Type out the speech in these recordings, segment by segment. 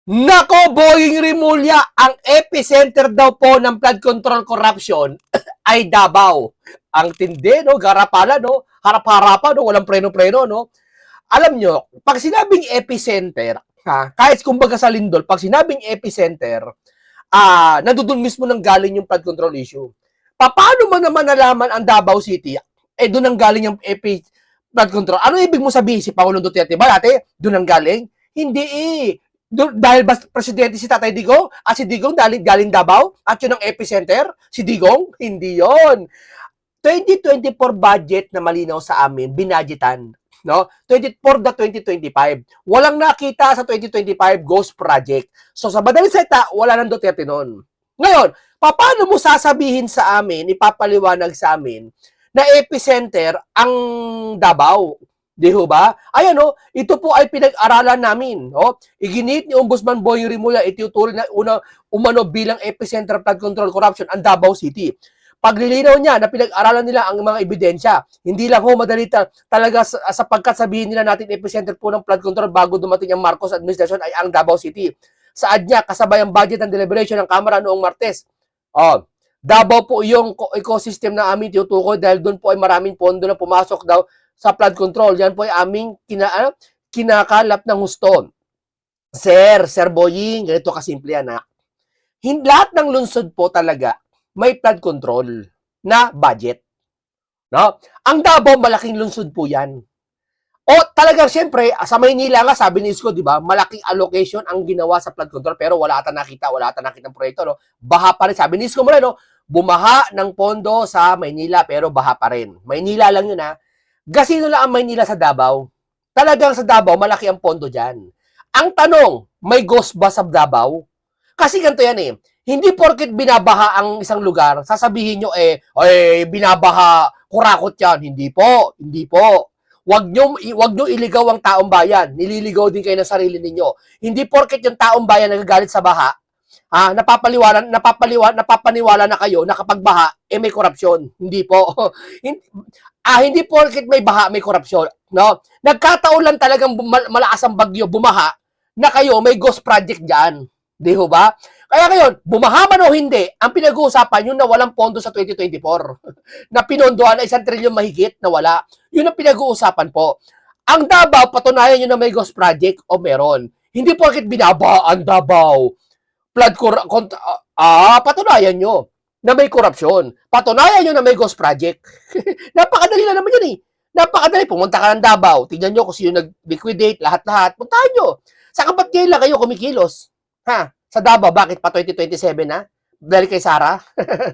Nako, Boying Rimulya, ang epicenter daw po ng flood control corruption ay Davao. Ang tindi, no? Garapala, no? Harap-harapan, no? Walang preno-preno, no? Alam nyo, pag sinabing epicenter, ha, kahit kumbaga sa lindol, pag sinabing epicenter, nandun mismo nang galing yung flood control issue. Paano mo naman nalaman ang Davao City? Doon ang galing yung flood control. Ano ibig mo sabihin? Si Pangulong Duterte ba dati? Doon ang galing? Hindi eh. Dahil ba presidente si Tatay Digong at si Digong galing Davao at yun ang epicenter? Si Digong? Hindi yon. 2024 budget na malinaw sa amin, binadgetan. No? 24 na 2025. Walang nakita sa 2025 ghost project. So sa madaling salita, wala nang Duterte noon. Ngayon, paano mo sasabihin sa amin, ipapaliwanag sa amin, na epicenter ang Davao? Di ho ba? Ayan o, ito po ay pinag-aralan namin. No? Iginit ni Ombudsman Boying Rimulya, itutuloy na umano bilang epicenter of flood control corruption ang Davao City. Paglilinaw niya na pinag-aralan nila ang mga ebidensya. Hindi lang ho madali talaga sapagkat sabihin nila natin epicenter po ng flood control bago dumating ang Marcos administration ay ang Davao City. Saad niya, kasabay ang budget ng deliberation ng Kamara noong Martes. Davao po yung ecosystem na aming tinutukoy dahil doon po ay maraming pondo na pumasok daw sa flood control. Yan po ay aming kinakalap ng husto. Sir Boying, ganito kasimple yan ha. Lahat ng lungsod po talaga may flood control na budget. No? Ang Davao, malaking lungsod po yan. O talagang siyempre, sa Maynila nga, sabi ni Isko, di ba, malaking allocation ang ginawa sa flood control pero wala ata nakita ng proyekto. No? Baha pa rin. Sabi ni Isko mula, no? Bumaha ng pondo sa Maynila pero baha pa rin. Maynila lang yun ha. Gasino lang ang Maynila sa Davao. Talagang sa Davao, malaki ang pondo dyan. Ang tanong, may ghost ba sa Davao? Kasi ganito yan eh. Hindi porket binabaha ang isang lugar, sasabihin nyo ay binabaha, kurakot yan. Hindi po. Wag nyo iligaw ang taong bayan. Nililigaw din kayo ng sarili ninyo. Hindi porket yung taong bayan nagagalit sa baha, napapaniwala na kayo na kapag baha, may korupsyon. Hindi po. Hindi porket may baha, may korupsyon. No? Nagkataon lang talagang malakas ang bagyo, bumaha, na kayo may ghost project dyan. Di ho ba? Kaya ngayon, bumaha man o hindi, ang pinag-uusapan yun na walang pondo sa 2024. Na pinondohan na 1 trilyon mahigit na wala. Yun ang pinag-uusapan po. Ang Davao, patunayan nyo na may ghost project o meron. Hindi porket binabaha ang Davao. Patunayan nyo na may korupsyon. Patunayan nyo na may ghost project. Napakadali na naman yun eh. Napakadali. Pumunta ka ng Davao. Tingnan nyo kung sino nag-liquidate, lahat-lahat. Puntahan nyo. Saka ba't ngayon lang kayo kumikilos? Sa Davao, bakit pa 2027 na? Dahil kay Sara?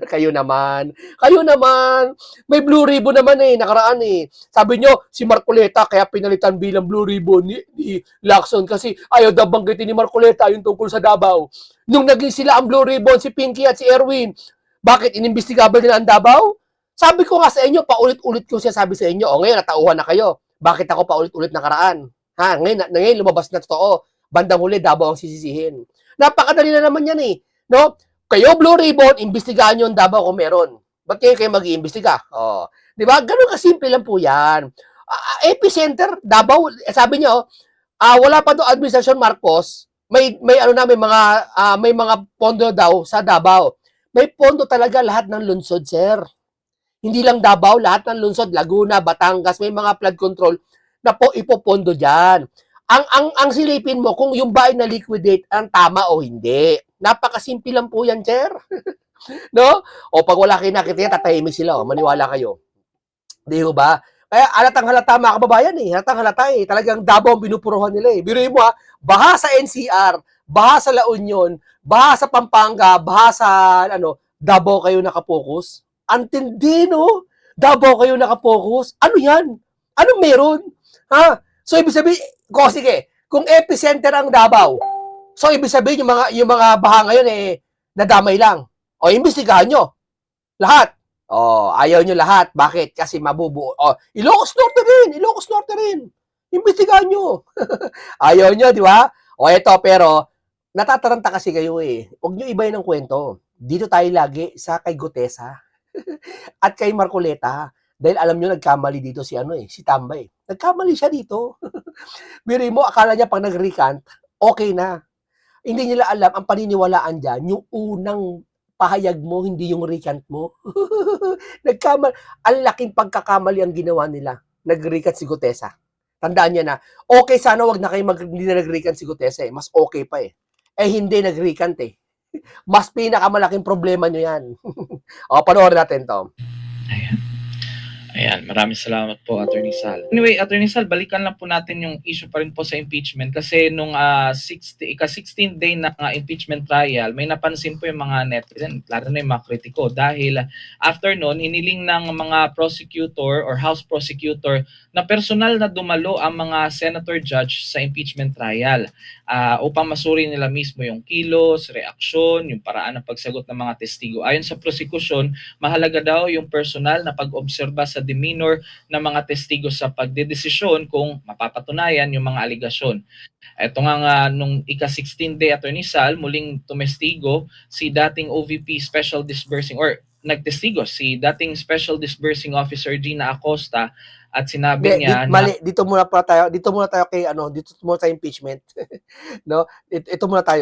Kayo naman. May Blue Ribbon naman nakaraan Sabi nyo, si Marcoleta, kaya pinalitan bilang Blue Ribbon ni Lacson kasi ayaw daw banggitin ni Marcoleta yung tungkol sa Davao. Nung naging sila ang Blue Ribbon, si Pinky at si Erwin, bakit inimbestigable nila ang Davao? Sabi ko nga sa inyo, paulit-ulit ko siya sabi sa inyo, ngayon natauhan na kayo. Bakit ako paulit-ulit nakaraan? Ngayon lumabas na totoo. Bandang huli, Davao ang sisisihin. Napakadali na naman yan no? Kayo, Blue Ribbon, imbestigahan nyo ang Davao kung meron. Ba't kayo mag-iimbestiga? Di ba? Ganun kasimple lang po yan. Epicenter, Davao, sabi nyo, wala pa doon Administrasyon Marcos, may mga pondo daw sa Davao. May pondo talaga lahat ng lungsod, sir. Hindi lang Davao, lahat ng lungsod, Laguna, Batangas, may mga flood control na po ipopondo dyan. Ang silipin mo kung yung bahay na liquidate ang tama o hindi. Napakasimple lang po yan, sir. No? O pag wala kayo nakita, tatahimik sila. Maniwala kayo. Di ba? Kaya halatang halata mga kababayan Halatang halata Talagang Davao ang binupuruhan nila Biruin mo baha sa NCR, baha sa La Union, baha sa Pampanga, baha sa Davao kayo nakapokus. Antindi, no? Davao kayo nakapokus. Ano yan? Anong meron? So, ibig sabihin, sige, kung epicenter ang Davao, so ibig sabihin yung mga baha ngayon nadamay lang. O, imbestigahan nyo. Lahat. Ayaw nyo lahat. Bakit? Kasi mabubuo. Ilocos Norte rin. Imbestigahan nyo. Ayaw nyo, di ba? Ito, pero, natataranta kasi kayo Huwag nyo ibayin ang kwento. Dito tayo lagi sa kay Gutesa at kay Marcoleta. Dahil alam nyo, nagkamali dito si si Tambay. Nagkamali siya dito. Biruin mo, akala niya pag nag-recant, okay na. Hindi nila alam ang paniniwalaan diyan, yung unang pahayag mo, hindi yung recant mo. Ang laking pagkakamali ang ginawa nila. Nag-recant si Gutesa. Tandaan niya na, okay sana wag na kayo hindi na nag-recant si Gutesa eh. Mas okay pa eh. Eh hindi nag-recant eh. Mas pinakamalaking problema nyo yan. O, panoorin natin to. Ayan. Ayan, maraming salamat po, Attorney Sal. Anyway, Attorney Sal, balikan lang po natin yung issue pa rin po sa impeachment kasi nung 16th day ng impeachment trial, may napansin po yung mga netizen, lalo na yung mga kritiko dahil after noon, hiniling ng mga prosecutor or House prosecutor na personal na dumalo ang mga senator judge sa impeachment trial upang masuri nila mismo yung kilos, reaksyon, yung paraan ng pagsagot ng mga testigo. Ayon sa prosecution, mahalaga daw yung personal na pag-obserba sa demeanor ng mga testigo sa pagdedesisyon kung mapapatunayan yung mga aligasyon. Ito nga nung ika-16 day, Attorney Sal, muling tumestigo si dating OVP Special Disbursing or nagtestigo si dating Special Disbursing Officer Gina Acosta at sinabi niya na mali, dito muna tayo kay dito muna sa impeachment. No? Ito muna tayo.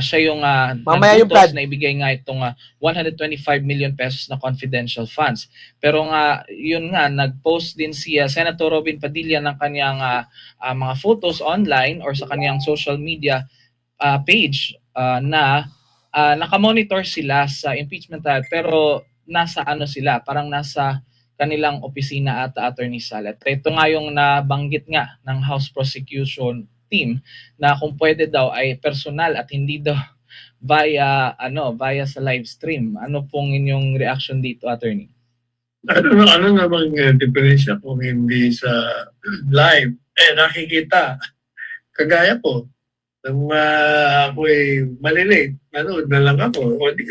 Siya yung Mamaya yung nagbutos plan. na ibigay nga itong 125 million pesos na confidential funds. Pero nga, yun nga, nag-post din si Senator Robin Padilla ng kanyang mga photos online or sa kanyang social media page na nakamonitor sila sa impeachment trial pero nasa ano sila, parang nasa kanilang opisina at Attorney Salat. Ito nga yung nabanggit nga ng House Prosecution team na kung pwede daw ay personal at hindi daw via sa live stream. Ano pong inyong reaction dito, Attorney? Ano namang diferensya kung hindi sa live? Nakikita. Kagaya po, nung ako'y malilate, nanood na lang ako. O di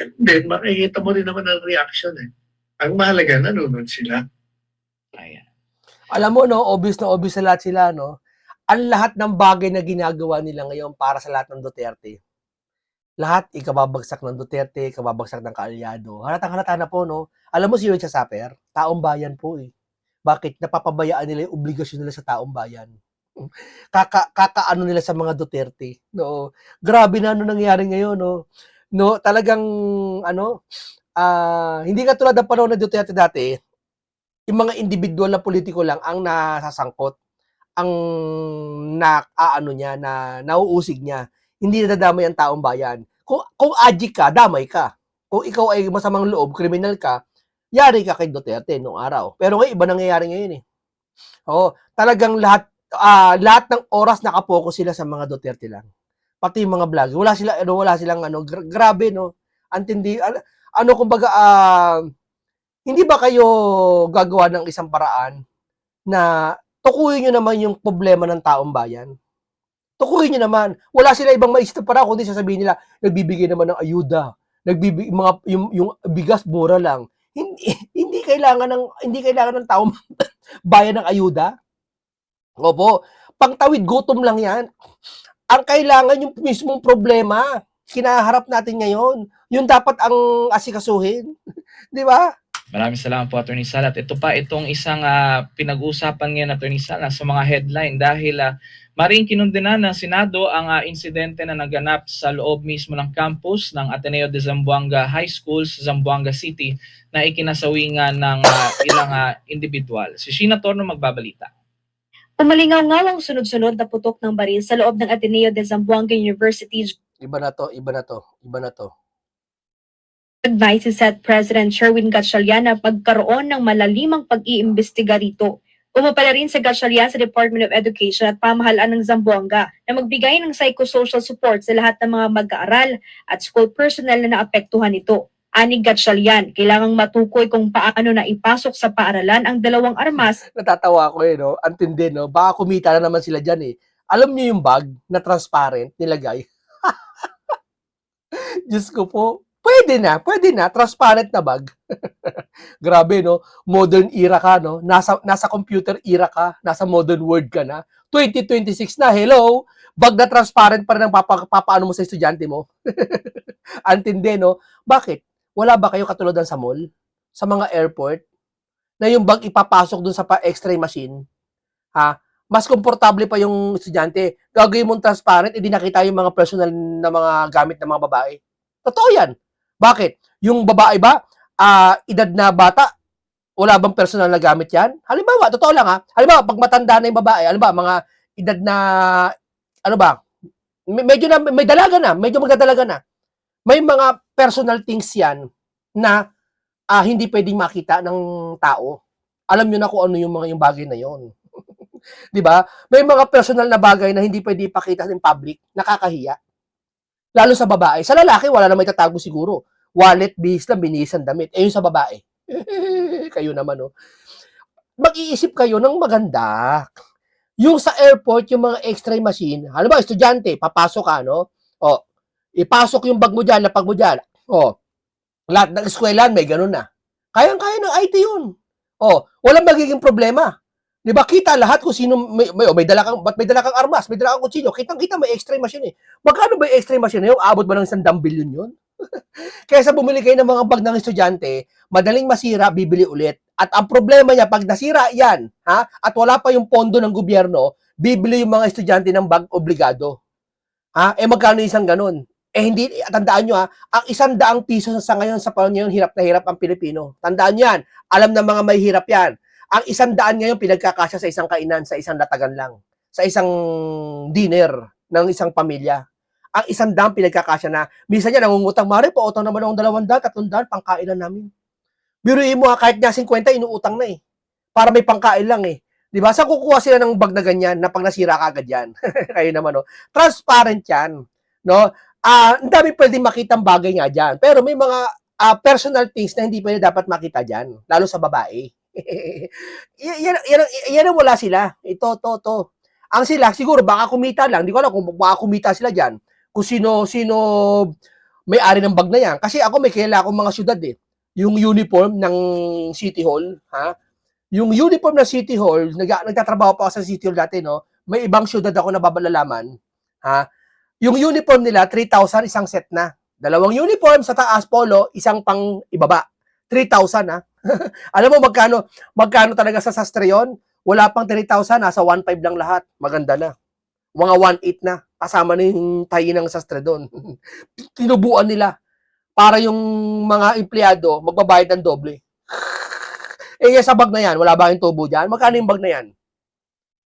makikita mo rin naman ang reaction eh. Ang mahalaga, nanonood sila. Ayan. Alam mo, no, obvious na obvious sa lahat sila, no? Ang lahat ng bagay na ginagawa nila ngayon para sa lahat ng Duterte. Lahat ikababagsak ng Duterte, ikababagsak ng kaalyado. Halatang-halata na po, no? Alam mo si Richard Saper? Taong bayan po eh. Bakit? Napapabayaan nila yung obligasyon nila sa taong bayan. Kakaano nila sa mga Duterte. No? Grabe na ano nangyari ngayon, no? No, talagang hindi katulad ng panahon ng Duterte dati, yung mga individual na politiko lang ang nasasangkot, ang nauusig niya. Hindi nadadamay ang taong bayan. Kung addict ka, damay ka. Kung ikaw ay masamang loob, kriminal ka, yari ka kay Duterte noong araw. Pero ngayon, iba nangyayari ngayon eh. Talagang lahat ng oras nakapokus sila sa mga Duterte lang. Pati yung mga vlog. Wala silang grabe no. Antindi kumbaga hindi ba kayo gagawa ng isang paraan na tukuyin nyo naman yung problema ng taong bayan? Tukuyin nyo naman. Wala sila ibang maisip para kundi sasabihin nila, nagbibigay naman ng ayuda. Yung bigas mura lang. Hindi kailangan ng taong bayan ng ayuda. Opo, pangtawid gutom lang yan. Ang kailangan yung mismong problema, kinaharap natin ngayon. Yun dapat ang asikasuhin. Di ba? Maraming salamat po, Attorney Sal. At ito pa, itong isang pinag-uusapan ngayon, Attorney Sal, sa mga headline dahil maring kinundenan ng Senado ang insidente na naganap sa loob mismo ng campus ng Ateneo de Zamboanga High School sa Zamboanga City na ikinasawi nga ng ilang individual. Si Sheena Torno magbabalita. Umalingaw ang sunod-sunod na putok ng baril sa loob ng Ateneo de Zamboanga University. Iba na to. Advice si Senate President Sherwin Gatchalian na pagkaroon ng malalimang pag-iimbestiga rito. Pumapala rin sa Gatchalian sa Department of Education at pamahalaan ng Zamboanga na magbigay ng psychosocial support sa lahat ng mga mag-aaral at school personnel na naapektuhan nito. Ani Gatchalian, kailangang matukoy kung paano na ipasok sa paaralan ang dalawang armas. Natatawa ko no? Antindi, no? Baka kumita na naman sila dyan eh. Alam niyo yung bag na transparent nilagay? Diyos ko po. Pwede na, transparent na bag. Grabe, no? Modern era ka, no? Nasa computer era ka, nasa modern world ka na. 2026 na, hello? Bag na transparent pa rin ang papaano mo sa estudyante mo. Antindi, no? Bakit? Wala ba kayo katulad sa mall? Sa mga airport? Na yung bag ipapasok dun sa x-ray machine? Ha? mas komportable pa yung estudyante. Gagawin mong transparent, hindi nakita yung mga personal na mga gamit ng mga babae. Totoo yan. Bakit? Yung babae ba, edad na bata, wala bang personal na gamit yan? Halimbawa, totoo lang ha, halimbawa, pag matanda na yung babae, halimbawa, mga edad na, ano ba, medyo na, may dalaga na, medyo magdadalaga na. May mga personal things yan na hindi pwedeng makita ng tao. Alam nyo na kung ano yung mga yung bagay na yon. 'Di ba? May mga personal na bagay na hindi pwede ipakita in public, nakakahiya. Lalo sa babae. Sa lalaki, wala na may tatago siguro. Wallet, bihis lang, binihisan damit. Eh, yung sa babae. Kayo naman, no? Mag-iisip kayo ng maganda. Yung sa airport, yung mga x-ray machine, halimbawa, estudyante, papasok ka, no? O, ipasok yung bag mo dyan, lapag mo dyan. O, lahat ng eskwelahan, may ganun na. Kayang-kaya ng IT yun. O, walang magiging problema. Di ba? Kita lahat kung sino, may dala kang, ba't may dala kang armas, may dala kang kutsilyo. Kitang-kita may x-ray machine eh. Magkano ba yung x-ray machine na yun? Abot ba ng 100 billion yun? Kaya sa bumili kayo ng mga bag ng estudyante, madaling masira, bibili ulit. At ang problema niya, pag nasira yan, at wala pa yung pondo ng gobyerno, bibili yung mga estudyante ng bag obligado. Magkano isang ganun? Hindi, tandaan nyo ang 100 piso sa ngayon sa panahon ngayon, hirap na hirap ang Pilipino. Tandaan nyo yan. Alam ng mga may hirap yan. Ang 100 ngayon, pinagkakasya sa isang kainan, sa isang latagan lang. Sa isang dinner ng isang pamilya. Ang 100 pinagkakasya na. Minsan niya, nangungutang, Mare, pautang naman akong 200, 300, pangkainan namin. Biruin mo kahit nga 50, inuutang na eh. Para may pangkain lang eh. Di ba? Saan kukuha sila ng bag na ganyan na pag nasira ka agad yan? Kayo naman, no? Transparent yan. No? Ang dami pwedeng makitang bagay nga dyan. Pero may mga personal things na hindi pwede dapat makita dyan. Lalo sa babae. yan ang wala sila. Ito. Ang sila, siguro baka kumita lang. Hindi ko alam kung baka kumita sila dyan. Kung sino may-ari ng bag na yan. Kasi ako may kilala akong mga syudad eh. Yung uniform ng City Hall, Yung uniform ng City Hall, nagtatrabaho pa ako sa City Hall dati, no? May ibang syudad ako na babalalaman, Yung uniform nila, 3,000 isang set na. 2 uniform sa taas, polo, isang pang ibaba. 3,000, Alam mo magkano talaga sa sastre yun? Wala pang 3,000, nasa 1,500 lang lahat. Maganda na. Mga 1,800 na. Kasama na yung tayi ng sastre doon. Tinubuan nila para yung mga empleyado magbabayad ng doble. Sa bag na yan, wala ba yung tubo dyan? Magkano yung bag na yan?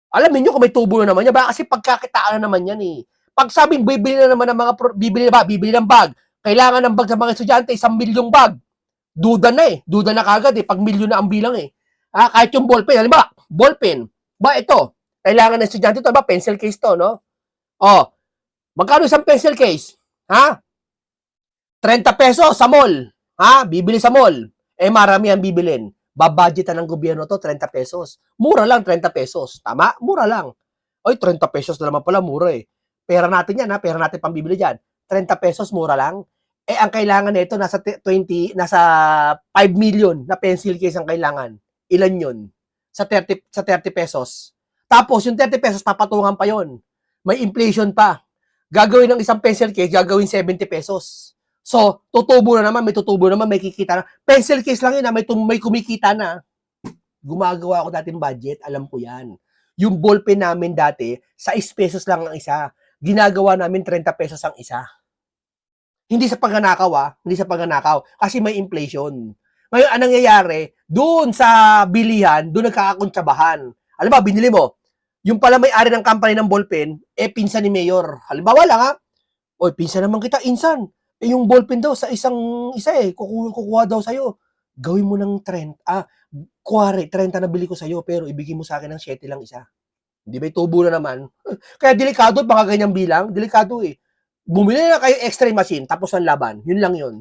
Alamin nyo kung may tubo na naman yan. Baka kasi pagkakitaan na naman yan eh. Pag sabing bibili na naman ng mga, bibili ng bag. Kailangan ng bag sa mga estudyante, 1 milyong bag. Duda na eh. Duda na kagad eh. Pag milyon na ang bilang eh. Kahit yung ballpen. Halimbawa, ballpen. Ba ito, kailangan ng estudyante ito. Ba, pencil case to, no? Magkano isang pencil case? 30 pesos sa mall. Bibili sa mall. Marami ang bibilin. Babudgetan ng gobyerno to 30 pesos. Mura lang 30 pesos. Tama? Mura lang. 30 pesos na naman pala, mura eh. Pera natin yan, pera natin pambibili dyan. 30 pesos, mura lang. Ang kailangan nito nasa 5 million na pencil case ang kailangan. Ilan yun? Sa 30 pesos. Tapos, yung 30 pesos, papatungan pa yon. May inflation pa. Gagawin ng isang pencil case, gagawin 70 pesos. So, tutubo na naman, may kikita na. Pencil case lang yun, may kumikita na. Gumagawa ako dating budget, alam ko yan. Yung ballpen namin dati, 6 pesos lang ang isa. Ginagawa namin 30 pesos ang isa. Hindi sa pagnanakaw, hindi sa pagnanakaw. Kasi may inflation. Ngayon, anong nangyayari? Doon sa bilihan, doon nagkakakuntsabahan. Alam ba, binili mo, yung pala may-ari ng company ng ballpen, pinsan ni Mayor. Halimbawa lang pinsan naman kita, insan. Yung ballpen daw sa isa kukuha daw sa'yo. Gawin mo ng 30 na bili ko sa'yo, pero ibigay mo sa akin ng 7 lang isa. Hindi ba tubo na naman? Kaya delikado, baka ganyang bilang, delikado eh. Bumili na kayo x-ray machine, tapos ang laban. Yun lang yun.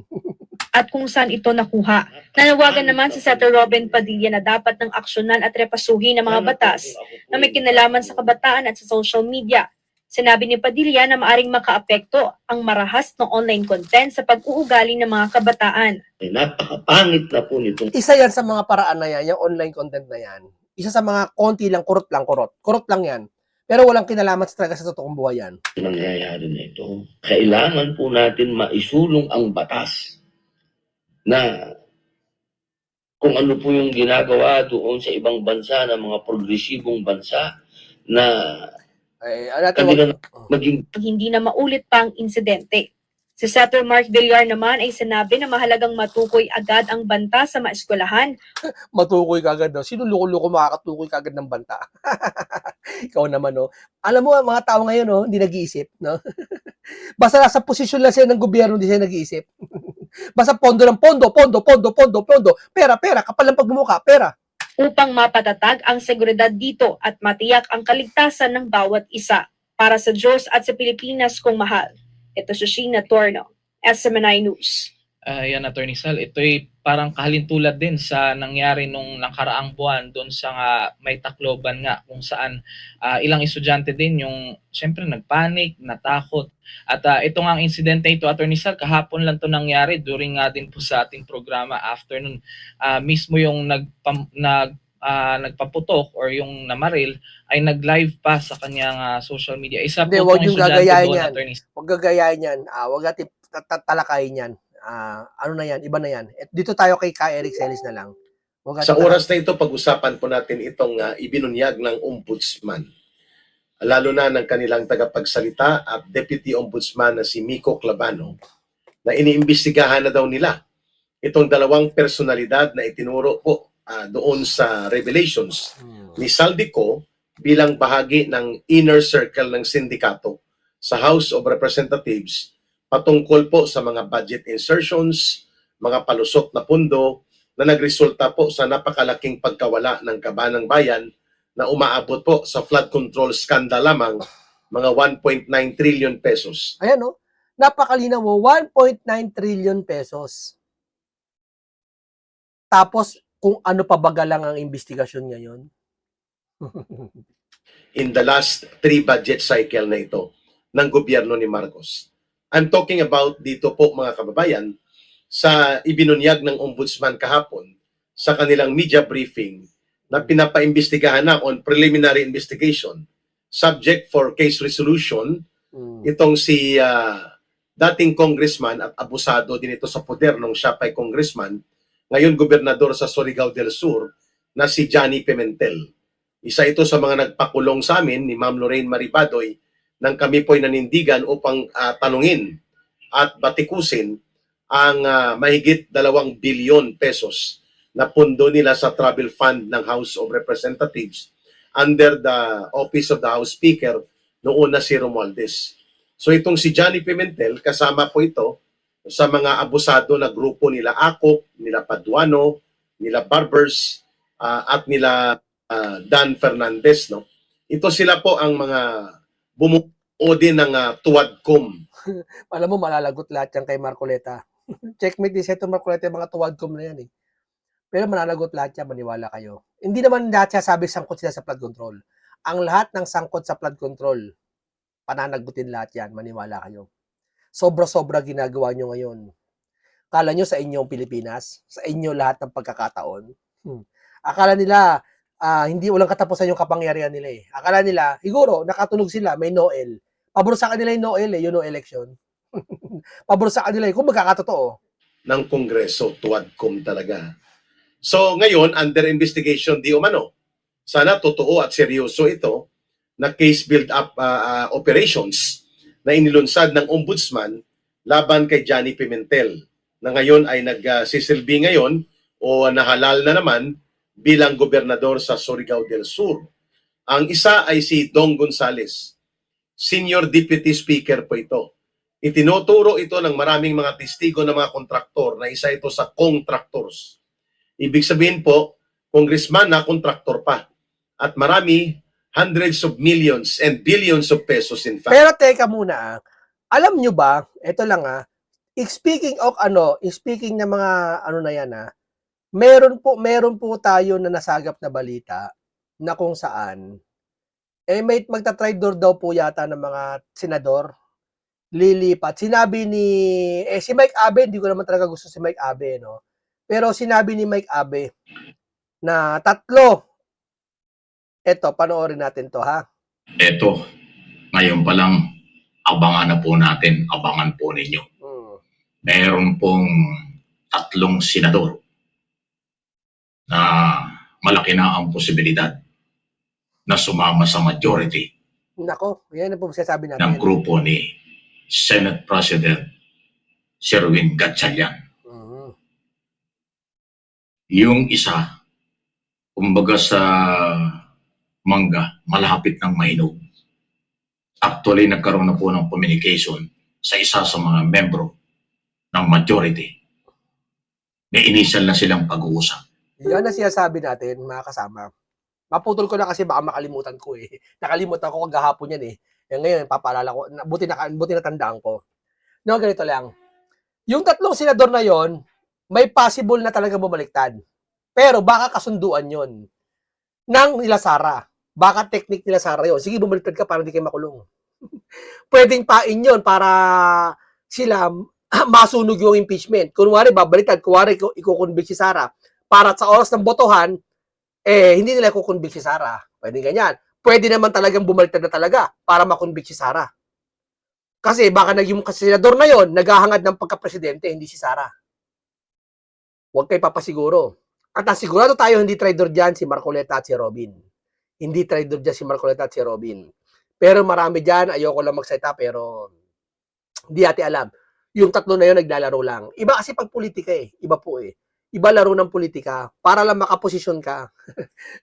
At kung saan ito nakuha. Nanawagan naman si Senator Robin Padilla na dapat ng aksyonan at repasuhin ng mga batas na may kinalaman sa kabataan at sa social media. Sinabi ni Padilla na maaring makaapekto ang marahas ng online content sa pag-uugali ng mga kabataan. Napakapangit na po nito. Isa yan sa mga paraan na yan, yung online content na yan. Isa sa mga konti lang, kurot lang. Kurot lang yan. Pero walang kinalaman talaga sa totoong buhay yan. Nangyayari na ito. Kailangan po natin maisulong ang batas na kung ano po yung ginagawa doon sa ibang bansa ng mga progresibong bansa na Ano natin, kami na wag- maging hindi na maulit pa ang insidente. Si Senator Mark Villar naman ay sinabi na mahalagang matukoy agad ang banta sa mga eskwelahan. matukoy kagad, no? Sino loko-loko makakatukoy kagad ng banta? Ikaw naman, no? Alam mo, mga tao ngayon, no? Hindi nag-iisip, no? Basta nasa posisyon lang sila ng gobyerno, hindi sila nag-iisip. Basta pondo ng pondo, pera, kapal ng pagmumukha, pera. Upang mapatatag ang seguridad dito at matiyak ang kaligtasan ng bawat isa. Para sa Diyos at sa Pilipinas kong mahal. Ito si Sheena Torno, SMNI News. Yan, Attorney Sal, ito'y parang kahalintulad din sa nangyari nung nakaraang buwan doon sa may Tacloban nga kung saan ilang estudyante din yung siyempre nagpanik, natakot. At ito nga ang insidente ito, Attorney Sal, kahapon lang to nangyari during nga din po sa ating programa afternoon. Mismo yung nagpaputok or yung namaril ay nag-live pa sa kanyang social media. Isa Hindi, po wag itong yung estudyante gagayahin doon, yan. Attorney Sal. Huwag gagayahin yan. Huwag natin talakayin yan. Ano na yan? Iba na yan. Dito tayo kay Eric Celis na lang. Huwag Sa natin oras na ito, pag-usapan po natin itong ibinunyag ng Ombudsman. Lalo na ng kanilang tagapagsalita at Deputy Ombudsman na si Miko Clavano na iniimbestigahan na daw nila itong dalawang personalidad na itinuro po doon sa revelations ni Saldico bilang bahagi ng inner circle ng sindikato sa House of Representatives patungkol po sa mga budget insertions, mga palusot na pundo na nagresulta po sa napakalaking pagkawala ng kaban ng bayan na umaabot po sa flood control scandal lamang mga 1.9 trillion pesos. Ayan, no? Napakalinaw mo, 1.9 trillion pesos. Tapos, kung ano pa baga lang ang investigasyon ngayon. In the last 3 budget cycle na ito ng gobyerno ni Marcos. I'm talking about dito po mga kababayan sa ibinunyag ng Ombudsman kahapon sa kanilang media briefing na pinapaimbestigahan na on preliminary investigation subject for case resolution itong si dating congressman at abusado din ito sa poder nung siya pa'y congressman, ngayon gobernador sa Surigao del Sur na si Johnny Pimentel. Isa ito sa mga nagpakulong sa amin ni Ma'am Lorraine Maribadoy nang kami po'y nanindigan upang tanungin at batikusin ang mahigit 2 bilyon pesos na pundo nila sa travel fund ng House of Representatives under the Office of the House Speaker noon na si Romualdez. So itong si Johnny Pimentel, kasama po ito sa mga abusado na grupo nila Akop, nila Paduano, nila Barbers, at nila Dan Fernandez. No? Ito sila po ang mga bumuo din ng Tuwadcom. Alam mo, malalagot lahat yan kay Marcoleta. Checkmate din Senator Marcoleta, mga tuwadcom na yan eh. Pero mananagot lahat yan, maniwala kayo. Hindi naman lahat siya sabi sangkot sila sa flood control. Ang lahat ng sangkot sa flood control, pananagutin lahat yan, maniwala kayo. Sobra-sobra ginagawa nyo ngayon. Kala nyo sa inyong Pilipinas, sa inyo lahat ng pagkakataon. Akala nila, hindi walang katapusan yung kapangyarihan nila eh. Akala nila, siguro, nakatunog sila, may Noel. Pabor sa kanila yung Noel eh, yung no election. Pabor sa kanila eh, kung magkakatotoo. Ng Kongreso, Tuwadcom talaga. So ngayon, under investigation di umano. Sana totoo at seryoso ito na case build-up operations na inilunsad ng Ombudsman laban kay Johnny Pimentel na ngayon ay nagsisilbi ngayon o nahalal na naman bilang gobernador sa Surigao del Sur. Ang isa ay si Dong Gonzales, Senior Deputy Speaker po ito. Itinuturo ito ng maraming mga testigo ng mga kontraktor na isa ito sa contractors. Ibig sabihin po, congressman na kontraktor pa. At marami, hundreds of millions and billions of pesos in fact. Pero teka muna, alam nyo ba, ito lang speaking ng mga na yan meron po tayo na nasagap na balita na kung saan may magta-traitor daw po yata ng mga senador lilipat. Sinabi ni si Mike Abe, hindi ko naman talaga gusto si Mike Abe, no. Pero sinabi ni Mike Abe na 3. Eto, panoorin natin to ha. Eto, ngayon pa lang, abangan na po natin, abangan po ninyo. Meron pong 3 senador na malaki na ang posibilidad na sumama sa majority Nako, yan ang po sinasabi ng natin. grupo ni Senate President Sherwin Gatchalian. Mhm. Yung isa, kumbaga sa mangga, malapit ng mahinog. Actually, nagkaroon na po ng communication sa isa sa mga membro ng majority. May initial na silang pag-uusap. Yan ang sinasabi natin, mga kasama. Maputol ko na kasi baka makalimutan ko eh. Nakalimutan ko kagahapon yan eh. Ngayon, papaalala ko. Buti na tandaan ko. No, ganito lang. Yung tatlong senador na yon, may possible na talaga bumaliktad. Pero baka kasunduan yon ng nila Sara. Baka technique nila Sara yon. Sige, bumaliktad ka para hindi kayo makulong. Pwedeng pain yon para sila masunog yung impeachment. Kunwari, babaliktad. Kunwari, ikukonvict si Sara. Para sa oras ng botohan, hindi nila kukonvict si Sara. Pwede ganyan. Pwede naman talagang bumaliktad na talaga para makonvict si Sara. Kasi baka yung senador na yon naghahangad ng pagka-presidente, hindi si Sara. Huwag kayo papasiguro. At nasigurado tayo hindi traidor dyan si Marcoleta at si Robin. Hindi traidor dyan si Marcoleta at si Robin. Pero marami dyan, ayoko lang magsalita, pero hindi natin alam. Yung tatlo na yun naglalaro lang. Iba kasi pag politika eh. Iba po eh. Iba laro ng politika para lang makaposisyon ka.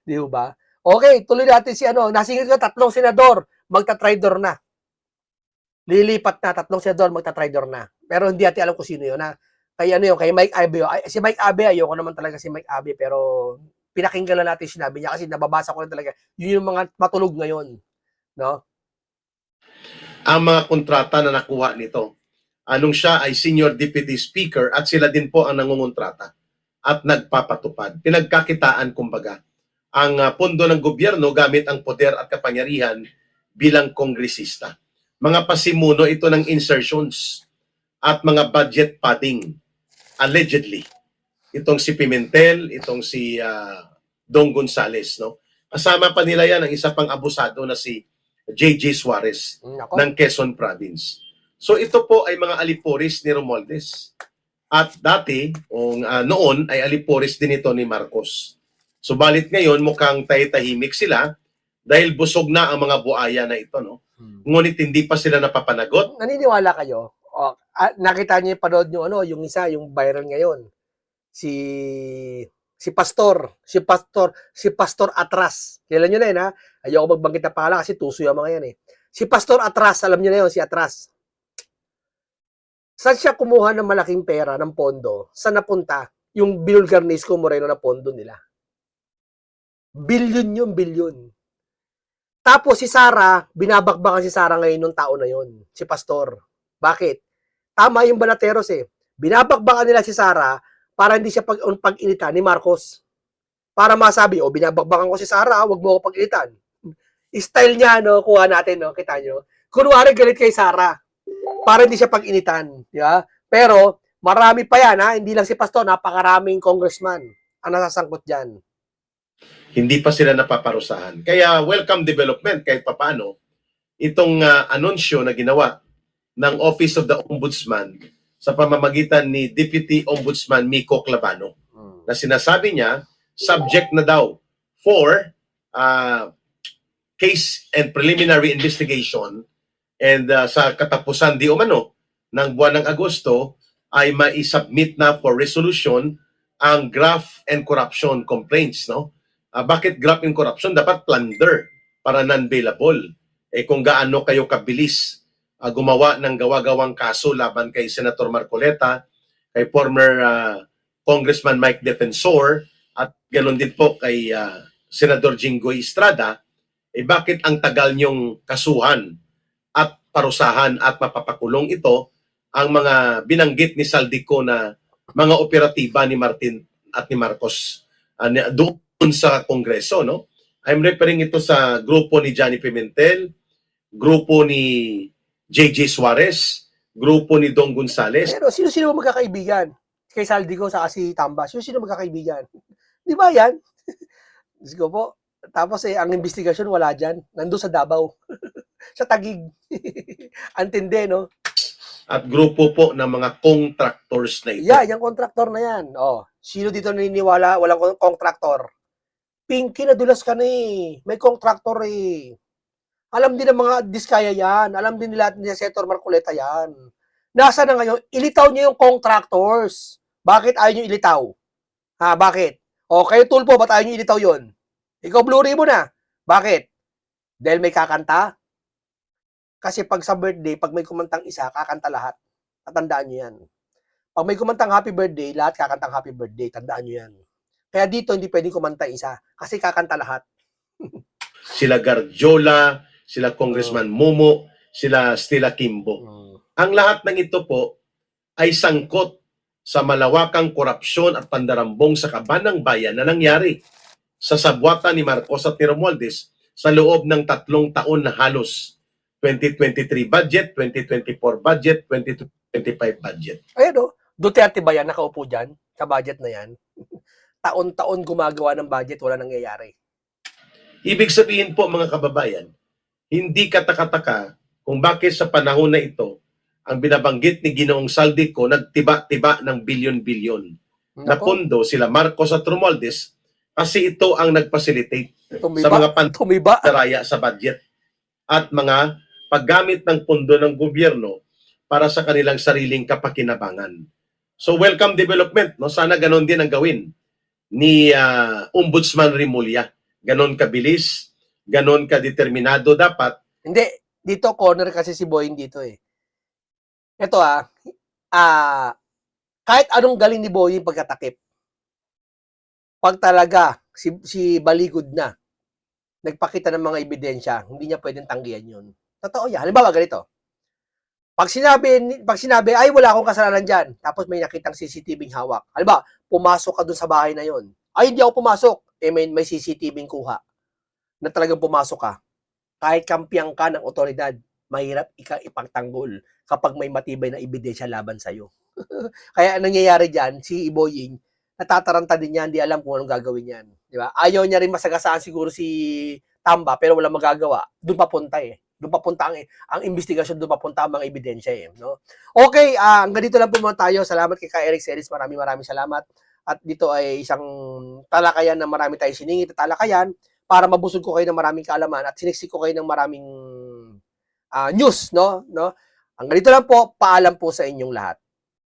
Di ba? Okay, tuloy natin si nasingit ko, tatlong senador, magta-traidor na. Lilipat na, tatlong senador, magta-traidor na. Pero hindi natin alam kung sino yun. Kay kay Mike Abe. Si Mike Abe, ayoko naman talaga si Mike Abe, pero pinakinggan lang natin sinabi niya kasi nababasa ko lang talaga. Yun yung mga matulog ngayon. No? Ang mga kontrata na nakuha nito, anong siya ay Senior Deputy Speaker at sila din po ang nangungontrata at nagpapatupad. Pinagkakitaan, kumbaga, ang pondo ng gobyerno gamit ang poder at kapangyarihan bilang kongresista. Mga pasimuno ito ng insertions at mga budget padding, allegedly. Itong si Pimentel, itong si Dong Gonzales. No? Kasama pa nila yan ang isa pang abusado na si J.J. Suarez Nako. ng Quezon Province. So ito po ay mga aliporis ni Romualdez. At dati, noon, ay aliporis din ito ni Marcos. Subalit ngayon, mukhang tahimik sila dahil busog na ang mga buaya na ito. No? Ngunit hindi pa sila napapanagot. Naniniwala kayo? Nakita niyo yung panood niyo yung isa, yung viral ngayon. Si Pastor Atras. Kailan niyo na yun, ha? Ayoko magbanggit na pala kasi tuso yung mga yan eh. Si Pastor Atras, alam niyo na yun, si Atras. Saan siya kumuha ng malaking pera, ng pondo? Saan napunta? Yung binulgar ni Isko Moreno na pondo nila. Bilyon yun, bilyon. Tapos si Sara, binabakbakan si Sara ngayon nung tao na yun. Si Pastor. Bakit? Tama yung Balateros eh. Binabakbakan nila si Sara para hindi siya pag-initan ni Marcos. Para masabi, binabakbakan ko si Sara, wag mo ako pag-initan. Style niya, kuha natin, kita nyo. Kunwari galit kay Sara para hindi siya pag-initan. Di ba? Pero, marami pa yan, ha? Hindi lang si Pastor, napakaraming congressman ang nasasangkot dyan. Hindi pa sila napaparusahan. Kaya welcome development kahit papano itong anunsyo na ginawa ng Office of the Ombudsman sa pamamagitan ni Deputy Ombudsman Miko Clavano na sinasabi niya subject na daw for case and preliminary investigation and sa katapusan di umano ng buwan ng Agosto ay mai-submit na for resolution ang graft and corruption complaints, no? Bakit graft and corruption? Dapat plunder para non-bailable. Kung gaano kayo kabilis gumawa ng gawa-gawang kaso laban kay Senator Marcoleta, kay former Congressman Mike Defensor, at ganoon din po kay Senador Jinggoy Estrada, bakit ang tagal niyong kasuhan at parusahan at mapapakulong ito ang mga binanggit ni Saldico na mga operatiba ni Martin at ni Marcos doon sa Kongreso, no? I'm referring ito sa grupo ni Johnny Pimentel, grupo ni J.J. Suarez, grupo ni Dong Gonzales. Pero sino-sino magkakaibigan? Kay Saldico sa si Tamba, sino-sino magkakaibigan? Di ba yan? Sige po. Tapos ang investigasyon wala dyan. Nandun sa Davao. Sa Taguig. Antindi, no? At grupo po ng mga contractors na ito. Yeah, yung contractor na yan. Sino dito naniniwala walang contractor? Pinky, nadulas ka na eh. May contractor eh. Alam din ng mga diskaya yan. Alam din nila ni Senator Marcoleta yan. Nasa na ngayon? Ilitaw niyo yung contractors. Bakit ayaw niyo ilitaw? Ha, bakit? O, kayo Tulpo, ba't ayaw niyo ilitaw yun? Ikaw Blue Ribbon na. Bakit? Dahil may kakanta? Kasi pag sa birthday, pag may kumantang isa, kakanta lahat. Tatandaan niyo yan. Pag may kumantang happy birthday, lahat kakantang happy birthday. Tandaan niyo yan. Kaya dito, hindi pwedeng kumanta isa. Kasi kakanta lahat. Sila Garjola, sila Congressman Momo, sila Stella Kimbo. Ang lahat ng ito po ay sangkot sa malawakang korupsyon at pandarambong sa kaban ng bayan na nangyari sa sabwata ni Marcos at ni Romualdez sa loob ng 3 taon na halos. 2023 budget, 2024 budget, 2025 budget. Ayan o, Duterte ba yan nakaupo dyan sa budget na yan? Taon-taon gumagawa ng budget, wala nangyayari. Ibig sabihin po mga kababayan, hindi kataka-taka kung bakit sa panahon na ito, ang binabanggit ni Ginoong Saldico nagtiba-tiba ng bilyon-bilyon na Nako, pondo sila Marcos at Romualdez kasi ito ang nag-facilitate sa tumiba, mga tumiba. pandaraya sa budget at mga paggamit ng pondo ng gobyerno para sa kanilang sariling kapakinabangan. So welcome development, no? Sana ganon din ang gawin ni Ombudsman Rimulya. Ganon kabilis, ganon kadeterminado dapat. Hindi, dito corner kasi si Boying dito eh. Ito kahit anong galing ni Boying pagkatakip, pag talaga si Baligod na, nagpakita ng mga ebidensya, hindi niya pwedeng tanggihan yun. Totoo yan. Halimbawa, ganito. Pag sinabi, ay wala akong kasalanan dyan, tapos may nakitang CCTV hawak. Halimbawa, pumasok ka dun sa bahay na yon. Ay, hindi ako pumasok. May CCTV kuha na talagang pumasok ka. Kahit kampiang ka ng otoridad, mahirap ipagtanggol kapag may matibay na ebidensya laban sa'yo. Kaya ang nangyayari dyan, si Boying, natataranta din yan, hindi alam kung anong gagawin yan. Di ba? Ayaw niya rin masagasaan siguro si Tamba, pero wala magagawa. Doon papunta eh. Doon papunta ang investigasyon, doon papunta ang mga ebidensya eh. No? Okay, hanggang dito lang po muna tayo. Salamat kay Eric Celis. Maraming salamat. At dito ay isang talakayan na marami tayong siningit at talakayan para mabusog ko kayo ng maraming kaalaman at siniksik ko kayo ng maraming news. No? Hanggang dito lang po. Paalam po sa inyong lahat.